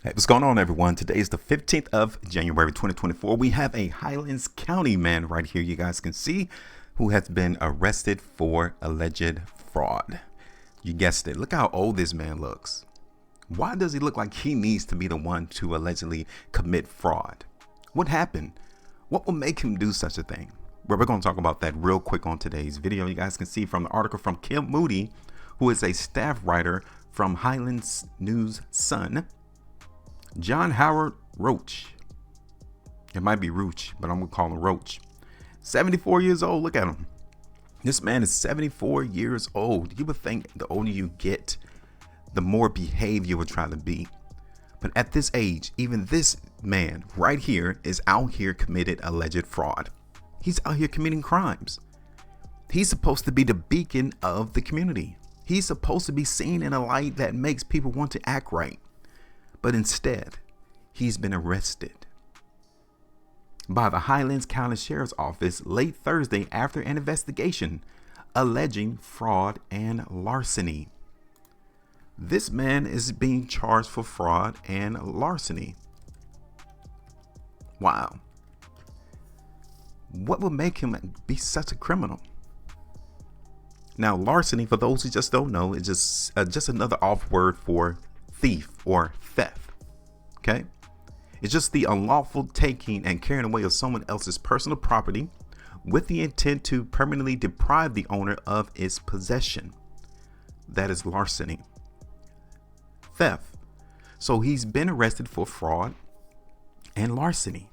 Hey, what's going on, everyone? Today is the 15th of January 2024. We have a Highlands County man right here, you guys can see, who has been arrested for alleged fraud. You guessed it. Look how old this man looks. Why does he look like he needs to be the one to allegedly commit fraud? What happened? What will make him do such a thing? Well, we're going to talk about that real quick on today's video. You guys can see from the article from Kim Moody, who is a staff writer from Highlands News Sun. John Howard Roach. It might be Roach, but I'm going to call him Roach. 74 years old. Look at him. This man is 74 years old. You would think the older you get, the more behaved you would try to be. But at this age, even this man right here is out here committed alleged fraud. He's out here committing crimes. He's supposed to be the beacon of the community. He's supposed to be seen in a light that makes people want to act right. But instead, he's been arrested by the Highlands County Sheriff's Office late Thursday after an investigation alleging fraud and larceny. This man is being charged for fraud and larceny. Wow. What would make him be such a criminal? Now, larceny, for those who just don't know, is just another off word for thief or theft. Okay, it's just the unlawful taking and carrying away of someone else's personal property with the intent to permanently deprive the owner of its possession. That is larceny. Theft. So he's been arrested for fraud and larceny.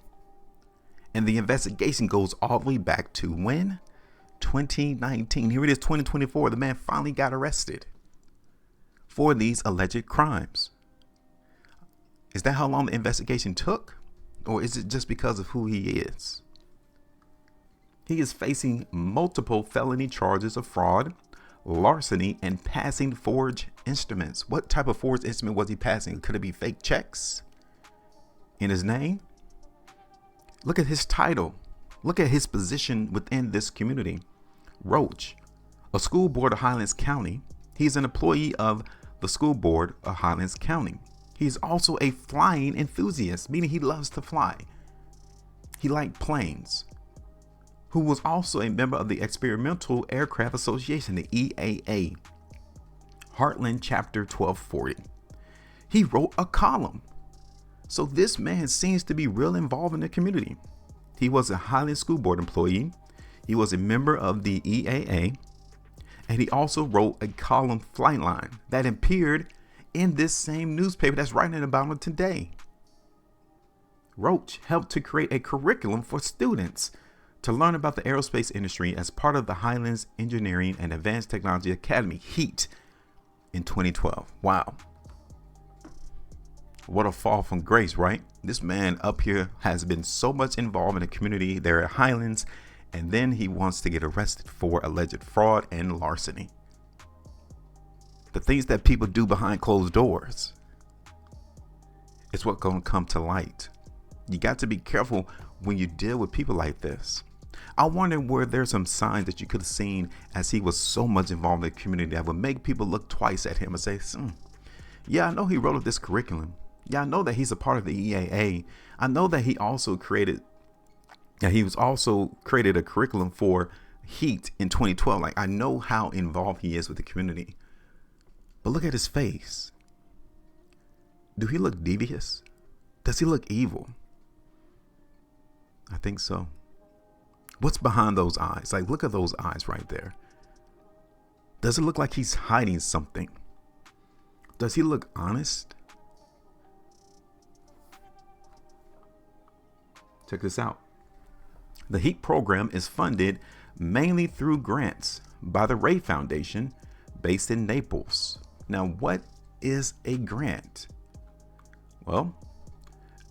And the investigation goes all the way back to when? 2019. Here it is, 2024. The man finally got arrested for these alleged crimes. Is that how long the investigation took? Or is it just because of who he is? He is facing multiple felony charges of fraud, larceny, and passing forged instruments. What type of forged instrument was he passing? Could it be fake checks in his name? Look at his title. Look at his position within this community. Roach, a school board of Highlands County. He's an employee of the school board of Highlands County. He's also a flying enthusiast, meaning he loves to fly. He liked planes. Who was also a member of the Experimental Aircraft Association, the EAA, Heartland Chapter 1240. He wrote a column. So this man seems to be real involved in the community. He was a Highland School Board employee. He was a member of the EAA. And he also wrote a column, Flightline, that appeared in this same newspaper that's writing about it today. Roach helped to create a curriculum for students to learn about the aerospace industry as part of the Highlands Engineering and Advanced Technology Academy, HEAT, in 2012. Wow. What a fall from grace, right? This man up here has been so much involved in the community there at Highlands, and then he wants to get arrested for alleged fraud and larceny. The things that people do behind closed doors, it's what's going to come to light. You got to be careful when you deal with people like this. I wonder where there's some signs that you could have seen as he was so much involved in the community that would make people look twice at him and say, yeah, I know he wrote this curriculum. Yeah, I know that he's a part of the EAA. I know that he also created a curriculum for HEAT in 2012. Like, I know how involved he is with the community. But look at his face. Do he look devious? Does he look evil? I think so. What's behind those eyes? Like, look at those eyes right there. Does it look like he's hiding something? Does he look honest? Check this out. The HEAT program is funded mainly through grants by the Ray Foundation based in Naples. Now, what is a grant? Well,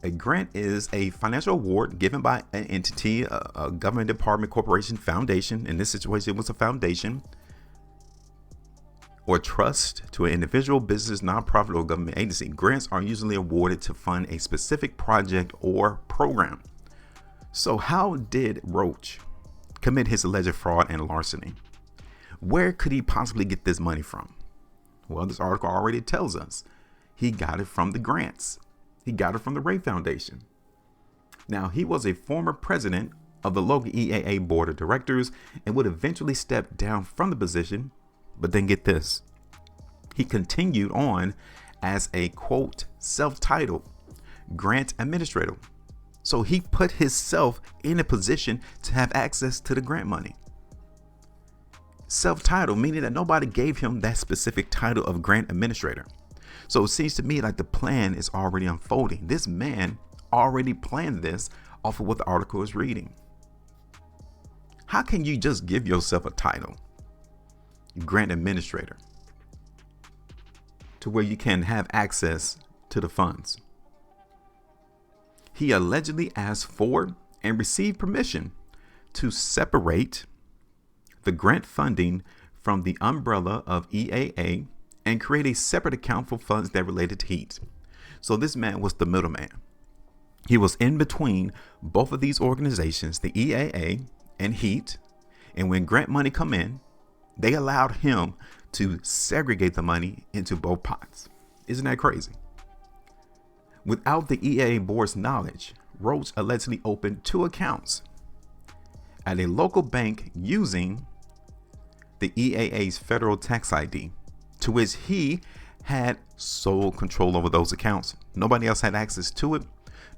a grant is a financial award given by an entity, a government department, corporation, foundation. In this situation, it was a foundation or trust to an individual, business, nonprofit, or government agency. Grants are usually awarded to fund a specific project or program. So how did Roach commit his alleged fraud and larceny? Where could he possibly get this money from? Well, this article already tells us he got it from the grants. He got it from the Ray Foundation. Now, he was a former president of the local EAA board of directors and would eventually step down from the position. But then get this, he continued on as a quote self-titled grant administrator. So he put himself in a position to have access to the grant money. Self-titled, meaning that nobody gave him that specific title of grant administrator. So it seems to me like the plan is already unfolding. This man already planned this off of what the article is reading. How can you just give yourself a title, grant administrator, to where you can have access to the funds? He allegedly asked for and received permission to separate the grant funding from the umbrella of EAA and create a separate account for funds that related to HEAT. So this man was the middleman. He was in between both of these organizations, the EAA and HEAT. And when grant money come in, they allowed him to segregate the money into both pots. Isn't that crazy? Without the EAA board's knowledge, Roach allegedly opened 2 accounts at a local bank using the EAA's federal tax ID, to which he had sole control over those accounts. Nobody else had access to it.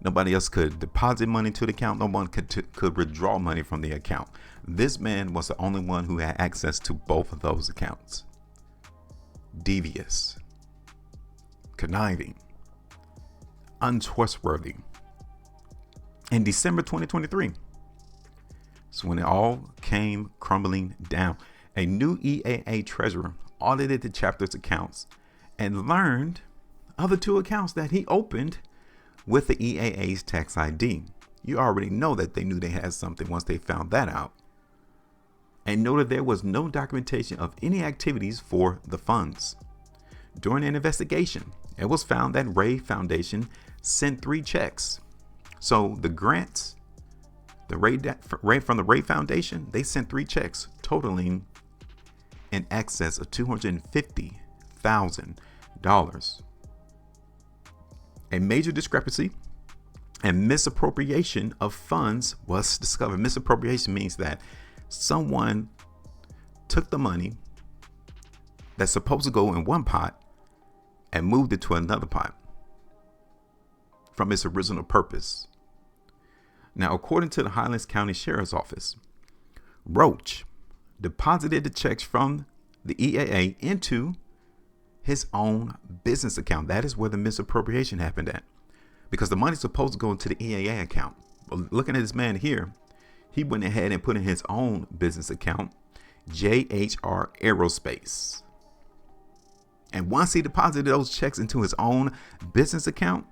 Nobody else could deposit money to the account. No one could withdraw money from the account. This man was the only one who had access to both of those accounts. Devious, conniving, untrustworthy. In December 2023, so when it all came crumbling down, a new EAA treasurer audited the chapter's accounts and learned of the 2 accounts that he opened with the EAA's tax ID. You already know that they knew they had something once they found that out. And noted there was no documentation of any activities for the funds. During an investigation, it was found that Ray Foundation sent 3 checks. So the grants, from the Ray Foundation, they sent 3 checks totaling in excess of $250,000. A major discrepancy and misappropriation of funds was discovered. Misappropriation means that someone took the money that's supposed to go in one pot and moved it to another pot from its original purpose. Now, according to the Highlands County Sheriff's Office, Roach deposited the checks from the EAA into his own business account. That is where the misappropriation happened at, because the money's supposed to go into the EAA account. But looking at this man here, he went ahead and put in his own business account, JHR Aerospace. And once he deposited those checks into his own business account,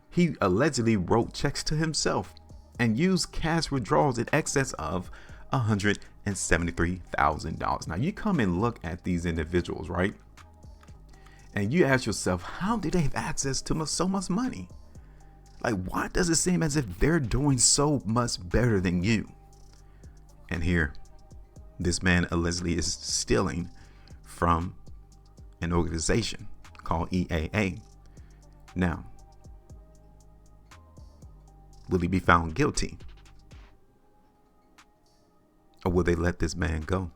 he allegedly wrote checks to himself and used cash withdrawals in excess of $173,000. Now you come and look at these individuals, right? And you ask yourself, how did they have access to so much money? Like, why does it seem as if they're doing so much better than you? And here, this man allegedly is stealing from an organization called EAA. Now, will he be found guilty? Or will they let this man go?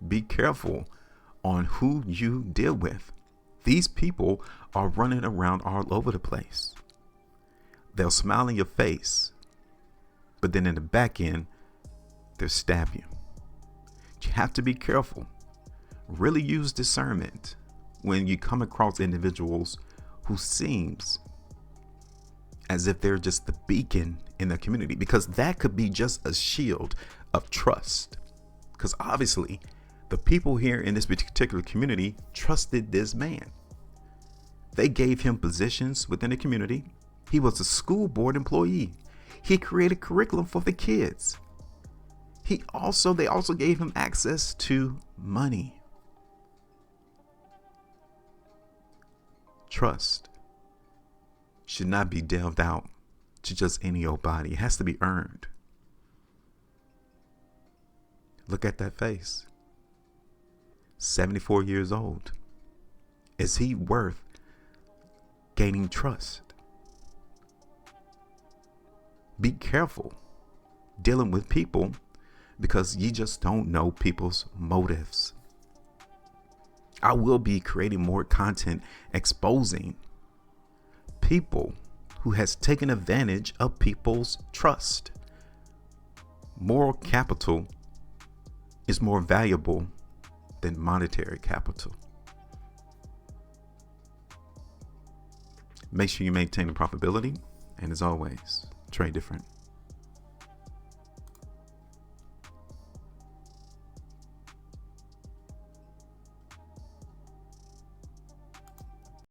Be careful on who you deal with. These people are running around all over the place. They'll smile in your face, but then in the back end, they'll stab you. You have to be careful. Really use discernment when you come across individuals who seems as if they're just the beacon in the community, because that could be just a shield of trust. Because obviously, the people here in this particular community trusted this man. They gave him positions within the community. He was a school board employee. He created curriculum for the kids. They also gave him access to money. Trust should not be delved out to just any old body. It has to be earned. Look at that face. 74 years old. Is he worth gaining trust. Be careful dealing with people because you just don't know people's motives. I will be creating more content exposing people who has taken advantage of people's trust. Moral capital is more valuable than monetary capital. Make sure you maintain the profitability, and as always, trade different.